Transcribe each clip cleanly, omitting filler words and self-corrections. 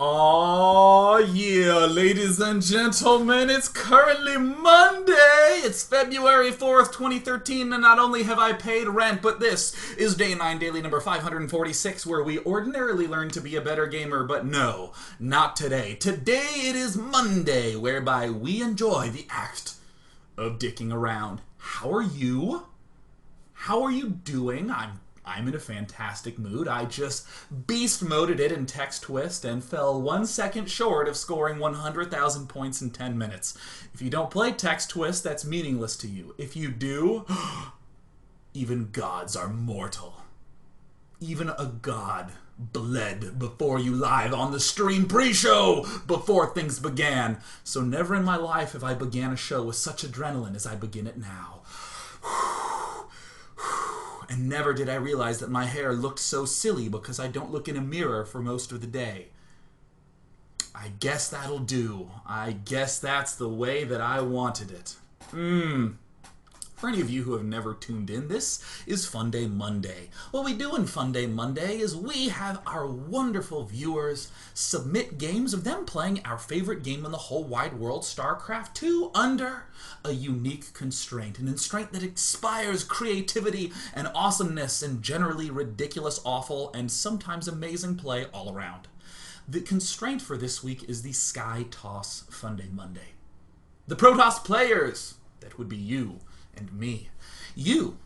Oh yeah, ladies and gentlemen, it's currently Monday. It's February 4th, 2013, and not only have I paid rent, but this is Day 9 Daily number 546, where we ordinarily learn to be a better gamer, but no, not today. Today it is Monday, whereby we enjoy the act of dicking around. How are you? How are you doing? I'm in a fantastic mood. I just beast moded it in Text Twist and fell 1 second short of scoring 100,000 points in 10 minutes. If you don't play Text Twist, that's meaningless to you. If you do, even gods are mortal. Even a god bled before you live on the stream pre-show before things began. So never in my life have I began a show with such adrenaline as I begin it now. And never did I realize that my hair looked so silly because I don't look in a mirror for most of the day. I guess that'll do. I guess that's the way that I wanted it. For any of you who have never tuned in, this is Funday Monday. What we do in Funday Monday is we have our wonderful viewers submit games of them playing our favorite game in the whole wide world, StarCraft 2, under a unique constraint. An constraint that inspires creativity and awesomeness and generally ridiculous, awful, and sometimes amazing play all around. The constraint for this week is the Sky Toss Funday Monday. The Protoss players, that would be you and me. You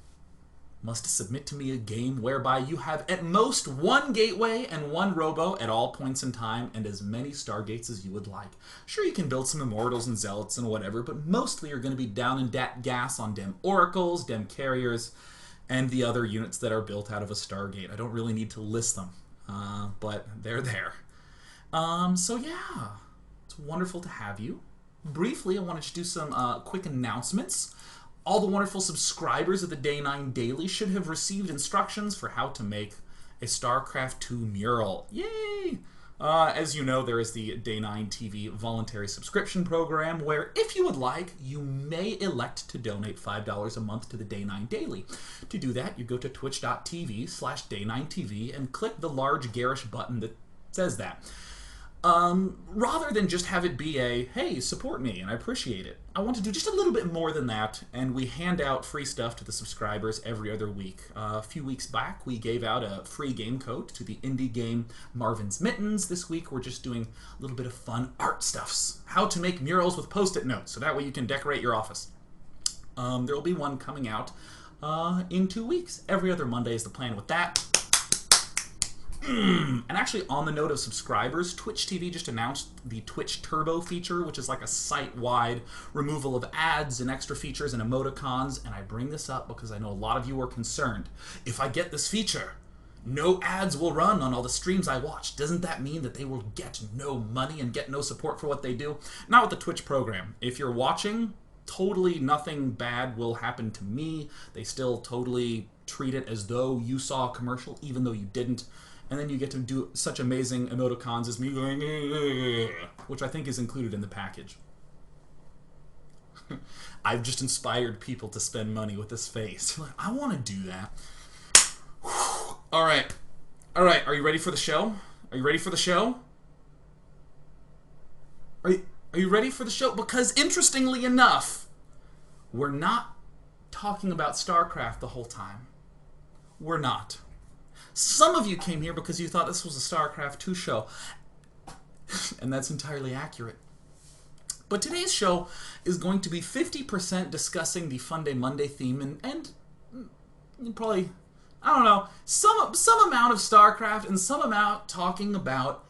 must submit to me a game whereby you have at most one gateway and one robo at all points in time and as many Stargates as you would like. Sure, you can build some Immortals and Zealots and whatever, but mostly you're going to be down in dat gas on dem Oracles, dem Carriers, and the other units that are built out of a Stargate. I don't really need to list them, but they're there. So yeah, it's wonderful to have you. Briefly, I wanted to do some quick announcements. All the wonderful subscribers of the Day 9 Daily should have received instructions for how to make a StarCraft 2 mural. Yay! As you know, there is the Day 9 TV voluntary subscription program where, if you would like, you may elect to donate $5 a month to the Day 9 Daily. To do that, you go to twitch.tv/Day9TV and click the large garish button that says that. Rather than just have it be a, hey, support me, and I appreciate it, I want to do just a little bit more than that, and we hand out free stuff to the subscribers every other week. A few weeks back, we gave out a free game code to the indie game Marvin's Mittens. This week, we're just doing a little bit of fun art stuffs. How to make murals with Post-it notes, so that way you can decorate your office. There will be one coming out in 2 weeks. Every other Monday is the plan with that. And actually, on the note of subscribers, Twitch TV just announced the Twitch Turbo feature, which is like a site-wide removal of ads and extra features and emoticons. And I bring this up because I know a lot of you are concerned. If I get this feature, no ads will run on all the streams I watch. Doesn't that mean that they will get no money and get no support for what they do? Not with the Twitch program. If you're watching, totally nothing bad will happen to me. They still totally treat it as though you saw a commercial, even though you didn't. And then you get to do such amazing emoticons as me going, which I think is included in the package. I've just inspired people to spend money with this face. Like, I want to do that. All right. Are you ready for the show? Are you ready for the show? Are you ready for the show? Because interestingly enough, we're not talking about StarCraft the whole time. We're not. Some of you came here because you thought this was a StarCraft 2 show, and that's entirely accurate. But today's show is going to be 50% discussing the Funday Monday theme and probably, I don't know, some amount of StarCraft and some amount talking about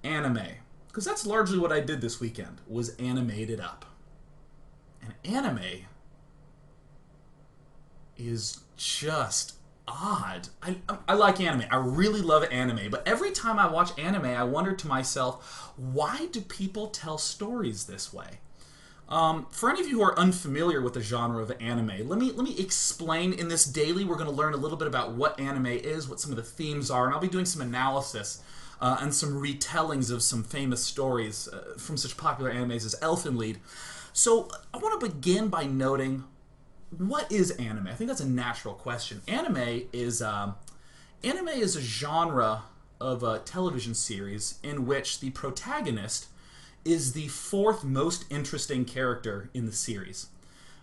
anime. Because that's largely what I did this weekend, was animate it up. And anime is just odd. I like anime. I really love anime. But every time I watch anime, I wonder to myself, why do people tell stories this way? For any of you who are unfamiliar with the genre of anime, let me explain. In this daily, we're going to learn a little bit about what anime is, what some of the themes are, and I'll be doing some analysis and some retellings of some famous stories from such popular animes as Elfenlied. So I want to begin by noting, what is anime? I think that's a natural question. Anime is a genre of a television series in which the protagonist is the fourth most interesting character in the series.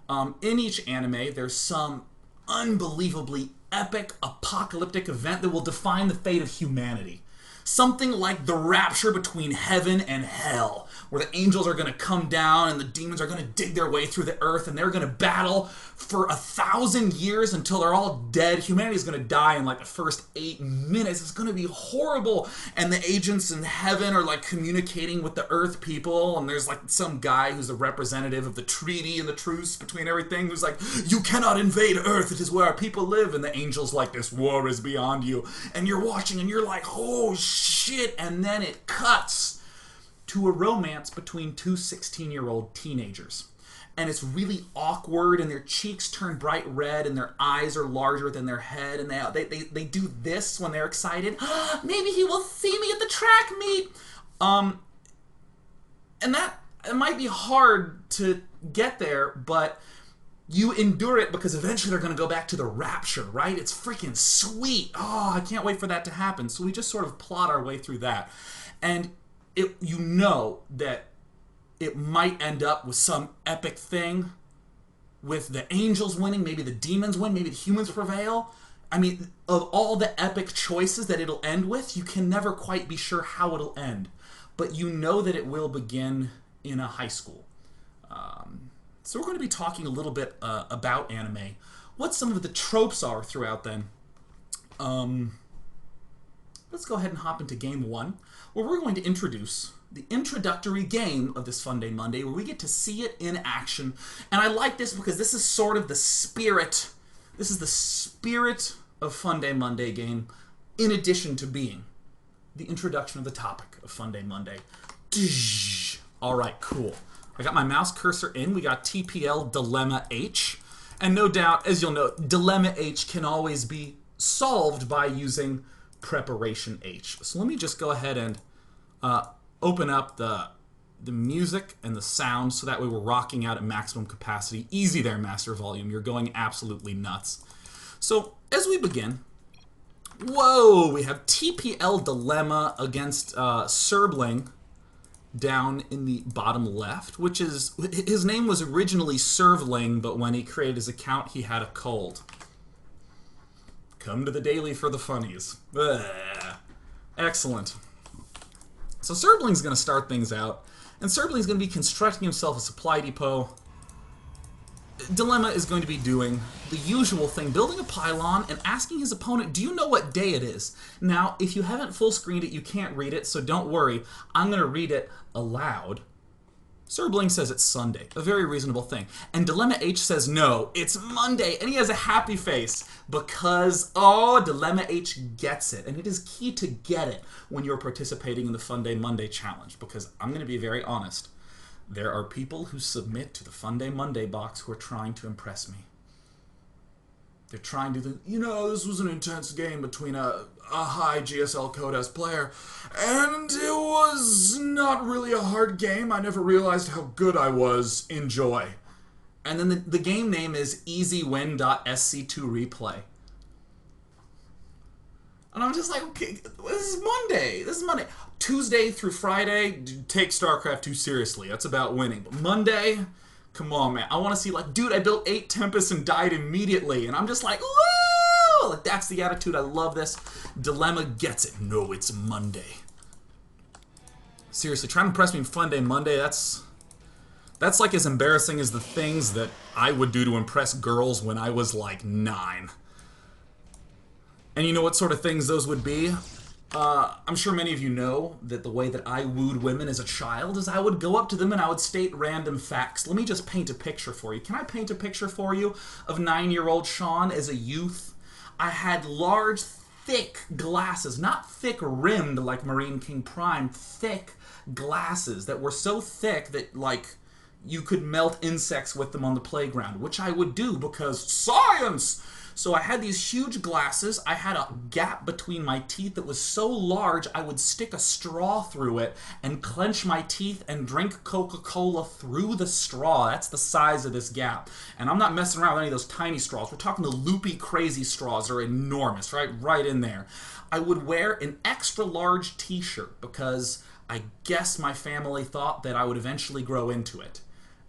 In each anime, there's some unbelievably epic apocalyptic event that will define the fate of humanity. Something like the rapture between heaven and hell, where the angels are going to come down and the demons are going to dig their way through the earth and they're going to battle for 1,000 years until they're all dead. Humanity is going to die in like the first 8 minutes. It's going to be horrible. And the agents in heaven are like communicating with the earth people, and there's like some guy who's a representative of the treaty and the truce between everything who's like, you cannot invade earth, it is where our people live. And the angel's like, this war is beyond you. And you're watching and you're like, oh shit. And then it cuts to a romance between two 16-year-old teenagers. And it's really awkward, and their cheeks turn bright red, and their eyes are larger than their head, and they do this when they're excited. Maybe he will see me at the track meet. And that, it might be hard to get there, but you endure it because eventually they're going to go back to the rapture, right? It's freaking sweet. Oh, I can't wait for that to happen. So we just sort of plot our way through that. And you know that it might end up with some epic thing with the angels winning, maybe the demons win, maybe the humans prevail. I mean, of all the epic choices that it'll end with, you can never quite be sure how it'll end. But you know that it will begin in a high school. So we're going to be talking a little bit about anime. What some of the tropes are throughout then. Let's go ahead and hop into game one, where we're going to introduce the introductory game of this Funday Monday, where we get to see it in action. And I like this because this is sort of the spirit. This is the spirit of Funday Monday game, in addition to being the introduction of the topic of Funday Monday. All right, cool. I got my mouse cursor in. We got TPL Dilemma H. And no doubt, as you'll note, Dilemma H can always be solved by using Preparation H. So let me just go ahead and open up the music and the sound so that way we're rocking out at maximum capacity. Easy there, Master Volume. You're going absolutely nuts. So as we begin, whoa, we have TPL Dilemma against Serbling down in the bottom left, which is, his name was originally Servling, but when he created his account, he had a cold. Come to the daily for the funnies. Ugh. Excellent. So Serbling's going to start things out, and Serbling's going to be constructing himself a supply depot. Dilemma is going to be doing the usual thing, building a pylon and asking his opponent, do you know what day it is? Now, if you haven't full screened it, you can't read it, so don't worry. I'm going to read it aloud. Serbling says it's Sunday, a very reasonable thing. And Dilemma H says no, it's Monday, and he has a happy face because, oh, Dilemma H gets it. And it is key to get it when you're participating in the Funday Monday challenge, because I'm going to be very honest. There are people who submit to the Funday Monday box who are trying to impress me. They're trying to think, you know, this was an intense game between a high GSL Codes player, and it was not really a hard game. I never realized how good I was. Enjoy. And then the game name is easywin.sc2replay. And I'm just like, okay, this is Monday. This is Monday. Tuesday through Friday, take StarCraft 2 seriously. That's about winning. But Monday, come on, man. I want to see, like, dude, I built 8 Tempests and died immediately. And I'm just like, woo! Like, that's the attitude. I love this. Dilemma gets it. No, it's Monday. Seriously, trying to impress me in Funday Monday, that's like as embarrassing as the things that I would do to impress girls when I was, like, 9. And you know what sort of things those would be? I'm sure many of you know that the way that I wooed women as a child is I would go up to them and I would state random facts. Let me just paint a picture for you. Can I paint a picture for you of 9-year-old Sean as a youth? I had large, thick glasses, not thick-rimmed like Marine King Prime, thick glasses that were so thick that, like, you could melt insects with them on the playground, which I would do because science! So I had these huge glasses. I had a gap between my teeth that was so large I would stick a straw through it and clench my teeth and drink Coca-Cola through the straw. That's the size of this gap. And I'm not messing around with any of those tiny straws. We're talking the loopy, crazy straws. They're enormous, right? Right in there. I would wear an extra large t-shirt because I guess my family thought that I would eventually grow into it.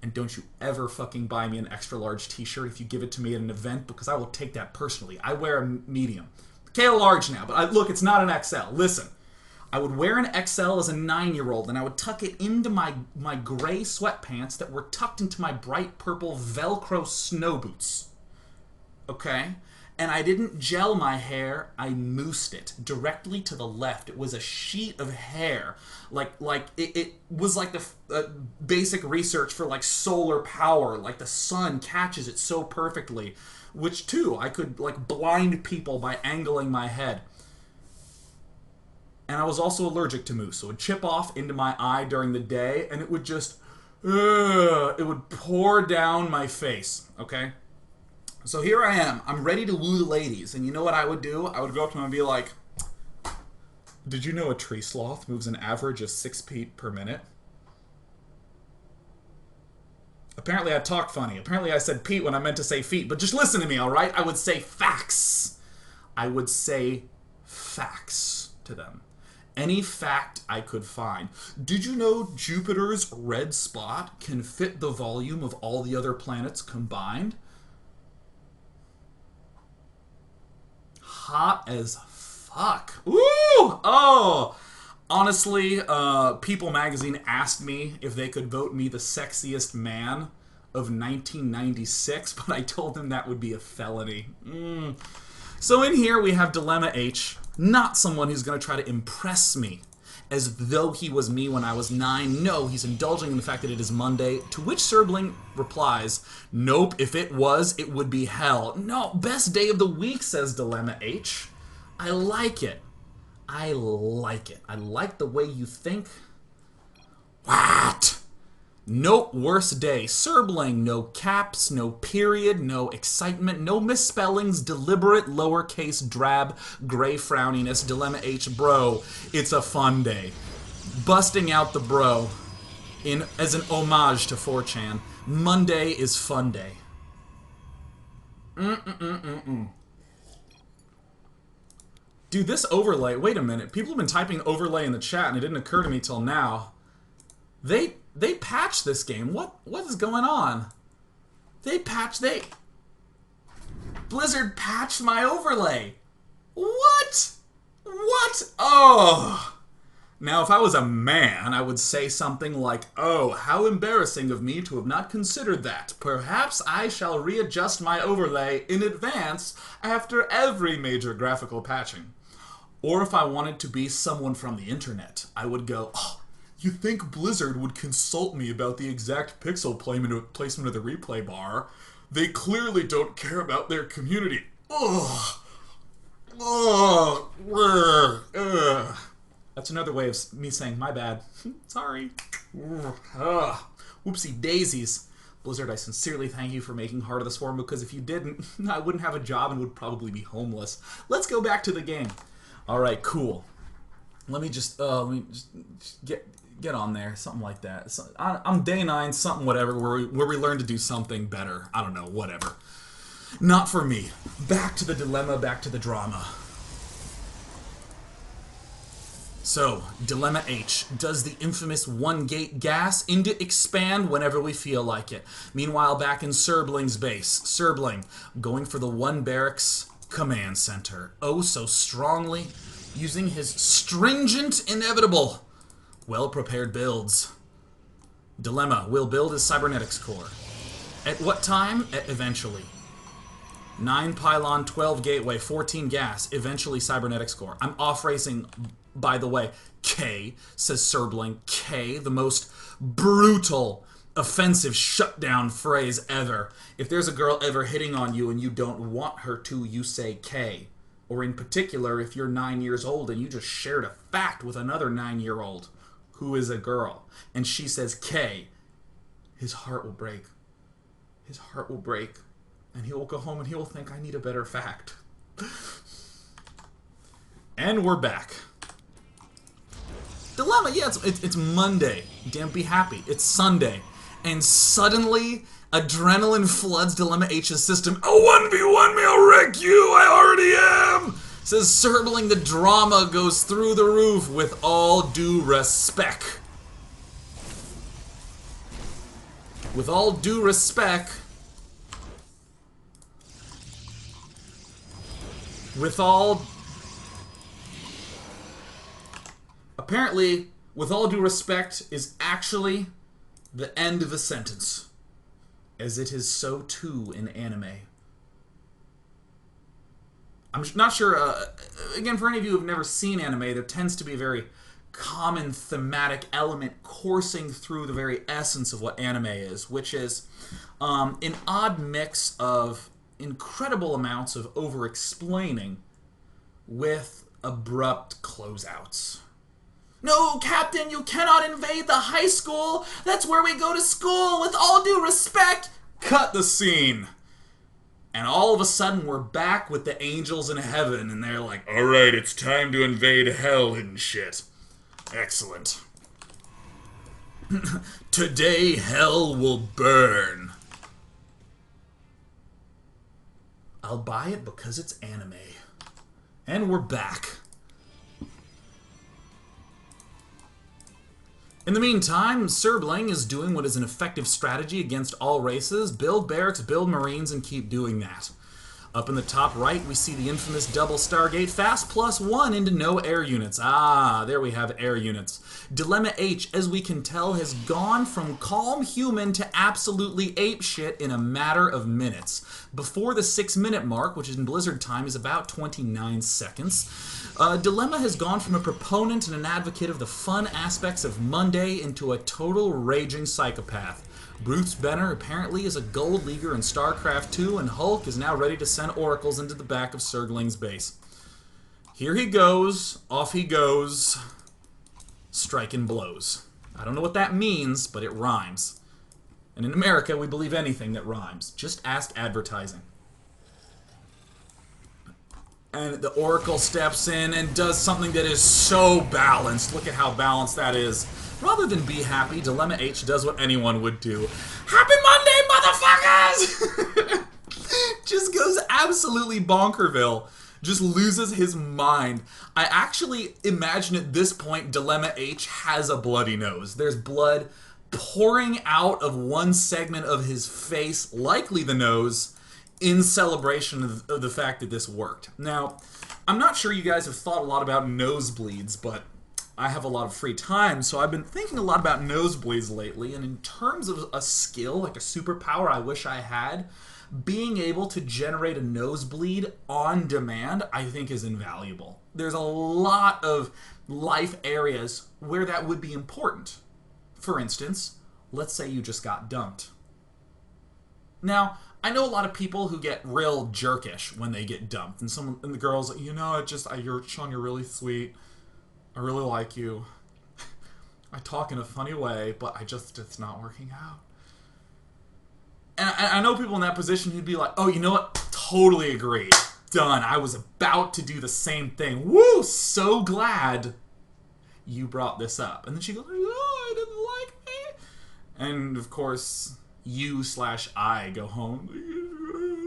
And don't you ever fucking buy me an extra large t-shirt if you give it to me at an event, because I will take that personally. I wear a medium. Okay, a large now, but look, it's not an XL. Listen, I would wear an XL as a 9-year-old, and I would tuck it into my gray sweatpants that were tucked into my bright purple Velcro snow boots. Okay? And I didn't gel my hair, I moosed it directly to the left. It was a sheet of hair. It was like the basic research for like solar power. Like the sun catches it so perfectly. Which too, I could like blind people by angling my head. And I was also allergic to mousse. So it would chip off into my eye during the day and it would just, it would pour down my face, okay? So here I am. I'm ready to woo the ladies. And you know what I would do? I would go up to them and be like, did you know a tree sloth moves an average of 6 feet per minute? Apparently I talked funny. Apparently I said Pete when I meant to say feet. But just listen to me, all right? I would say facts. I would say facts to them. Any fact I could find. Did you know Jupiter's red spot can fit the volume of all the other planets combined? Hot as fuck. Ooh! Oh! Honestly, People magazine asked me if they could vote me the sexiest man of 1996, but I told them that would be a felony. So in here we have Dilemma H, not someone who's going to try to impress me as though he was me when I was 9. No, he's indulging in the fact that it is Monday, to which Serbling replies, nope, if it was, it would be hell. No, best day of the week, says Dilemma H. I like it. I like it. I like the way you think. What? Nope, worst day. Serbling, no caps, no period, no excitement, no misspellings, deliberate, lowercase, drab, gray frowniness, Dilemma H, bro. It's a fun day. Busting out the bro as an homage to 4chan. Monday is fun day. Dude, this overlay, wait a minute. People have been typing overlay in the chat and it didn't occur to me till now. They patched this game. What is going on? Blizzard patched my overlay. What? Oh. Now, if I was a man, I would say something like, oh, how embarrassing of me to have not considered that. Perhaps I shall readjust my overlay in advance after every major graphical patching. Or if I wanted to be someone from the internet, I would go, oh, you think Blizzard would consult me about the exact pixel placement of the replay bar? They clearly don't care about their community. Ugh. Ugh. Ugh. That's another way of me saying, my bad. Sorry. Ugh. Whoopsie daisies. Blizzard, I sincerely thank you for making Heart of the Swarm, because if you didn't, I wouldn't have a job and would probably be homeless. Let's go back to the game. Alright, cool. Let me just get on there, something like that. So, I'm day 9, something whatever, where we learn to do something better. I don't know, whatever. Not for me. Back to the dilemma, back to the drama. So, Dilemma H. Does the infamous one-gate gas into expand whenever we feel like it? Meanwhile, back in Serbling's base. Serbling, going for the one barracks command center. Oh, so strongly, using his stringent inevitable well-prepared builds. Dilemma, will build his cybernetics core. At what time? Eventually. 9 pylon, 12 gateway, 14 gas, eventually cybernetics core. I'm off-racing, by the way. K, says Serbling. K, the most brutal, offensive shutdown phrase ever. If there's a girl ever hitting on you and you don't want her to, you say K. Or in particular, if you're 9 years old and you just shared a fact with another 9-year-old who is a girl, and she says K, his heart will break. His heart will break. And he will go home and he will think, I need a better fact. And we're back. Dilemma, yeah, it's Monday. Damn, be happy. It's Sunday. And suddenly, adrenaline floods Dilemma H's system. A 1v1 me, I'll wreck you, I already am! Says Serbling, the drama goes through the roof with all due respect. With all due respect... With all... Apparently, with all due respect is actually the end of a sentence. As it is so too in anime. I'm not sure, again, for any of you who have never seen anime, there tends to be a very common thematic element coursing through the very essence of what anime is, which is an odd mix of incredible amounts of over-explaining with abrupt closeouts. No, Captain, you cannot invade the high school. That's where we go to school. With all due respect, cut the scene. And all of a sudden, we're back with the angels in heaven, and they're like, all right, it's time to invade hell and shit. Excellent. Today, hell will burn. I'll buy it because it's anime. And we're back. In the meantime, Serbling is doing what is an effective strategy against all races. Build barracks, build marines, and keep doing that. Up in the top right, we see the infamous double Stargate fast +1 into no air units. Ah, there we have air units. Dilemma H, as we can tell, has gone from calm human to absolutely apeshit in a matter of minutes. Before the 6-minute mark, which in Blizzard time is about 29 seconds, Dilemma has gone from a proponent and an advocate of the fun aspects of Monday into a total raging psychopath. Bruce Banner apparently is a gold leaguer in StarCraft 2, and Hulk is now ready to send oracles into the back of Sergling's base. Here he goes, off he goes, striking blows. I don't know what that means, but it rhymes. And in America, we believe anything that rhymes. Just ask advertising. And the Oracle steps in and does something that is so balanced. Look at how balanced that is. Rather than be happy, Dilemma H does what anyone would do. Happy Monday, motherfuckers! Just goes absolutely bonkerville. Just loses his mind. I actually imagine at this point Dilemma H has a bloody nose. There's blood pouring out of one segment of his face, likely the nose, in celebration of the fact that this worked. Now, I'm not sure you guys have thought a lot about nosebleeds, but I have a lot of free time, so I've been thinking a lot about nosebleeds lately, and in terms of a skill, like a superpower I wish I had, being able to generate a nosebleed on demand, I think is invaluable. There's a lot of life areas where that would be important. For instance, let's say you just got dumped. Now, I know a lot of people who get real jerkish when they get dumped, and the girl's like, you know, Sean, you're really sweet. I really like you. I talk in a funny way, but it's not working out. And I know people in that position who'd be like, oh, you know what? Totally agree. Done. I was about to do the same thing. Woo! So glad you brought this up. And then she goes, oh, I didn't like me. And, of course, you/I go home.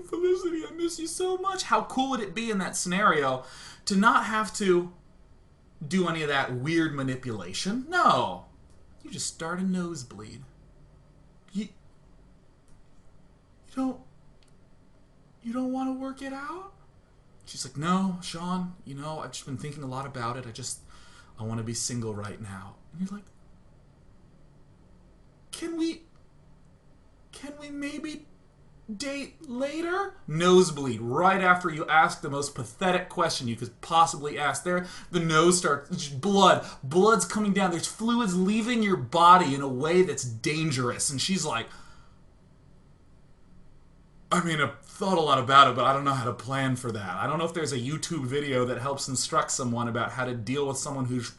Felicity, I miss you so much. How cool would it be in that scenario to not have to do any of that weird manipulation? No. You just start a nosebleed. You don't want to work it out? She's like, no, Sean, you know, I've just been thinking a lot about it. I want to be single right now. And you're like, can we maybe date later? Nosebleed, right after you ask the most pathetic question you could possibly ask. There, the nose starts, blood's coming down. There's fluids leaving your body in a way that's dangerous. And she's like, I mean, I've thought a lot about it, but I don't know how to plan for that. I don't know if there's a YouTube video that helps instruct someone about how to deal with someone whose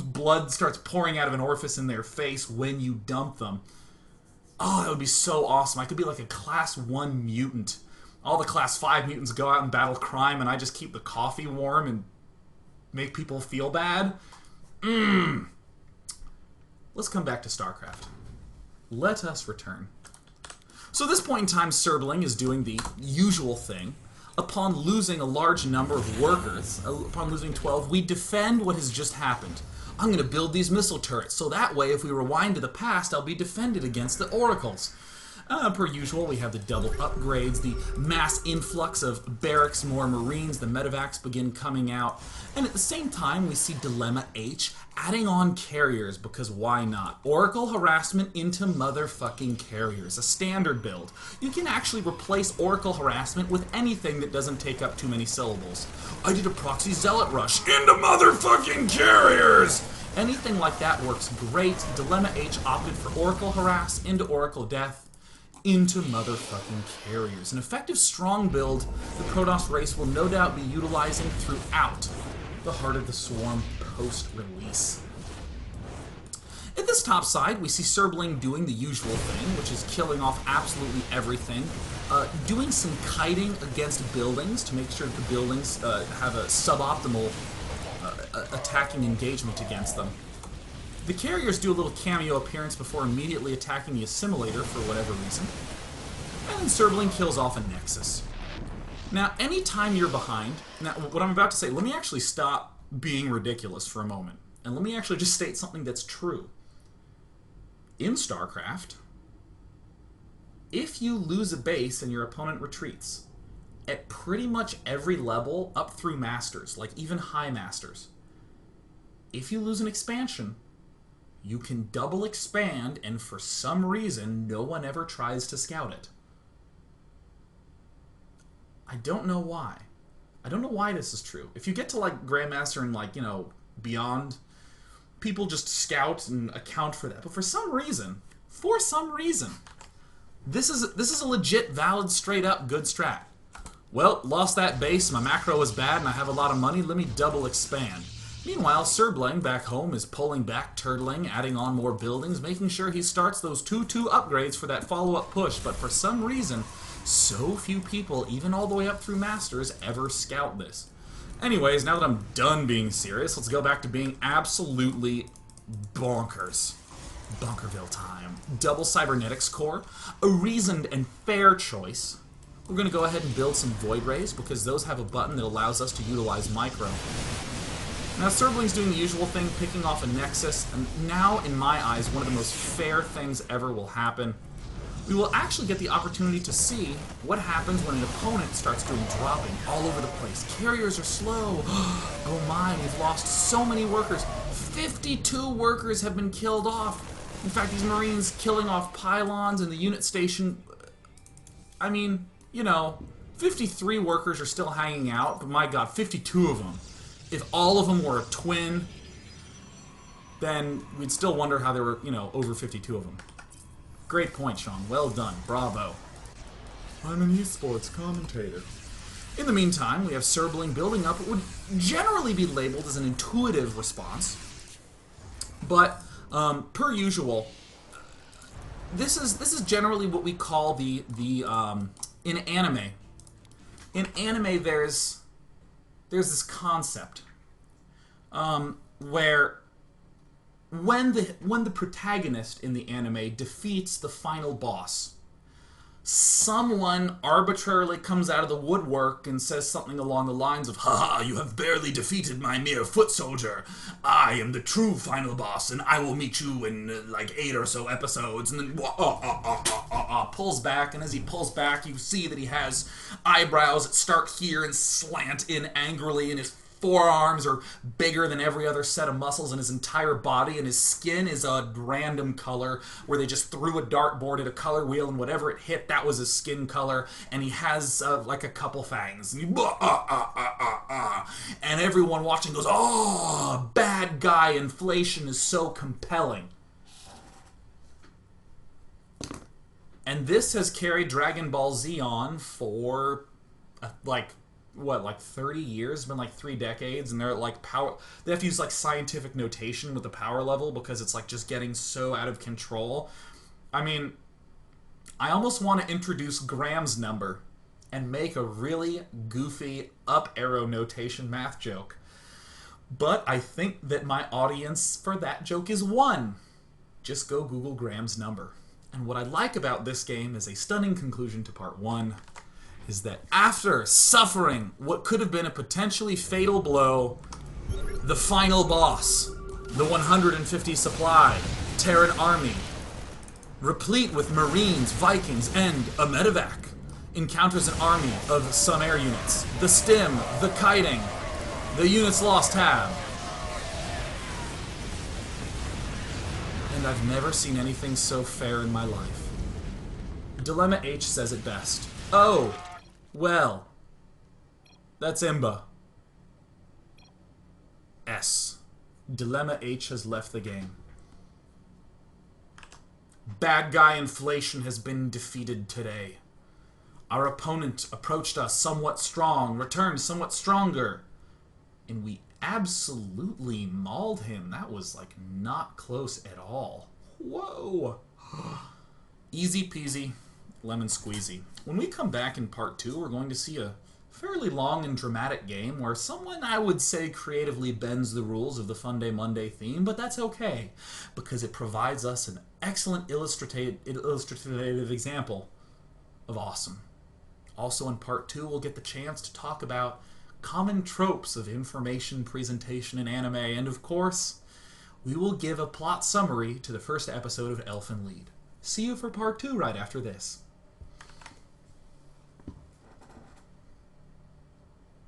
blood starts pouring out of an orifice in their face when you dump them. Oh, that would be so awesome. I could be like a class 1 mutant. All the class 5 mutants go out and battle crime, and I just keep the coffee warm and make people feel bad. Let's come back to StarCraft. Let us return. So at this point in time, Serbling is doing the usual thing. Upon losing a large number of workers, upon losing 12, we defend what has just happened. I'm going to build these missile turrets, so that way, if we rewind to the past, I'll be defended against the oracles. Per usual, we have the double upgrades, the mass influx of barracks, more marines, the medevacs begin coming out, and at the same time, we see Dilemma H adding on carriers, because why not? Oracle harassment into motherfucking carriers, a standard build. You can actually replace Oracle harassment with anything that doesn't take up too many syllables. I did a proxy zealot rush into motherfucking carriers! Anything like that works great. Dilemma H opted for Oracle harass into Oracle death into motherfucking carriers. An effective strong build the Protoss race will no doubt be utilizing throughout the Heart of the Swarm post-release. At this top side, we see Serbling doing the usual thing, which is killing off absolutely everything, doing some kiting against buildings to make sure that the buildings have a suboptimal attacking engagement against them. The carriers do a little cameo appearance before immediately attacking the assimilator for whatever reason. And then Serbling kills off a Nexus. Now, anytime you're behind... Now, what I'm about to say, let me actually stop being ridiculous for a moment. And let me actually just state something that's true. In StarCraft, if you lose a base and your opponent retreats, at pretty much every level up through Masters, like even High Masters, if you lose an expansion, you can double expand, and for some reason, no one ever tries to scout it. I don't know why. I don't know why this is true. If you get to, like, Grandmaster and, like, you know, beyond, people just scout and account for that. But for some reason, this is a legit, valid, straight-up good strat. Well, lost that base, my macro was bad, and I have a lot of money, let me double expand. Meanwhile, Serbling back home is pulling back, turtling, adding on more buildings, making sure he starts those 2-2 upgrades for that follow-up push, but for some reason, so few people, even all the way up through Masters, ever scout this. Anyways, now that I'm done being serious, let's go back to being absolutely bonkers. Bunkerville time. Double Cybernetics Core, a reasoned and fair choice. We're going to go ahead and build some Void Rays, because those have a button that allows us to utilize Micro. Now, Serbling's doing the usual thing, picking off a Nexus, and now, in my eyes, one of the most fair things ever will happen. We will actually get the opportunity to see what happens when an opponent starts doing dropping all over the place. Carriers are slow. Oh my, we've lost so many workers. 52 workers have been killed off. In fact, these Marines killing off pylons and the unit station... I mean, you know, 53 workers are still hanging out, but my god, 52 of them. If all of them were a twin, then we'd still wonder how there were, you know, over 52 of them. Great point, Sean. Well done. Bravo. I'm an esports commentator. In the meantime, we have Serbling building up what would generally be labeled as an intuitive response. But, per usual, this is generally what we call the in anime. In anime, there's this concept where when the protagonist in the anime defeats the final boss, someone arbitrarily comes out of the woodwork and says something along the lines of, "Haha, you have barely defeated my mere foot soldier. I am the true final boss, and I will meet you in like 8 or so episodes." And then pulls back, and as he pulls back, you see that he has eyebrows that start here and slant in angrily, and his forearms are bigger than every other set of muscles in his entire body, and his skin is a random color where they just threw a dartboard at a color wheel, and whatever it hit, that was his skin color, and he has like a couple fangs. And, and everyone watching goes, "Oh, bad guy inflation is so compelling." And this has carried Dragon Ball Z on for, like 30 years? It's been like 3 decades, and they're like power. They have to use like scientific notation with the power level because it's like just getting so out of control. I mean, I almost want to introduce Graham's number and make a really goofy up arrow notation math joke. But I think that my audience for that joke is 1. Just go Google Graham's number. And what I like about this game as a stunning conclusion to part 1 is that after suffering what could have been a potentially fatal blow, the final boss, the 150 supply Terran army, replete with Marines, Vikings, and a medevac, encounters an army of some air units. The stim, the kiting, the units lost tab. And I've never seen anything so fair in my life. Dilemma H says it best. Oh, well, that's Imba. S. Dilemma H has left the game. Bad guy inflation has been defeated today. Our opponent approached us somewhat strong, returned somewhat stronger, and we absolutely mauled him. That was, like, not close at all. Whoa! Easy peasy, lemon squeezy. When we come back in part 2, we're going to see a fairly long and dramatic game where someone, I would say, creatively bends the rules of the Funday Monday theme, but that's okay, because it provides us an excellent illustrative example of awesome. Also in part 2, we'll get the chance to talk about common tropes of information presentation in anime, and of course, we will give a plot summary to the first episode of Elfen Lied. See you for part 2 right after this.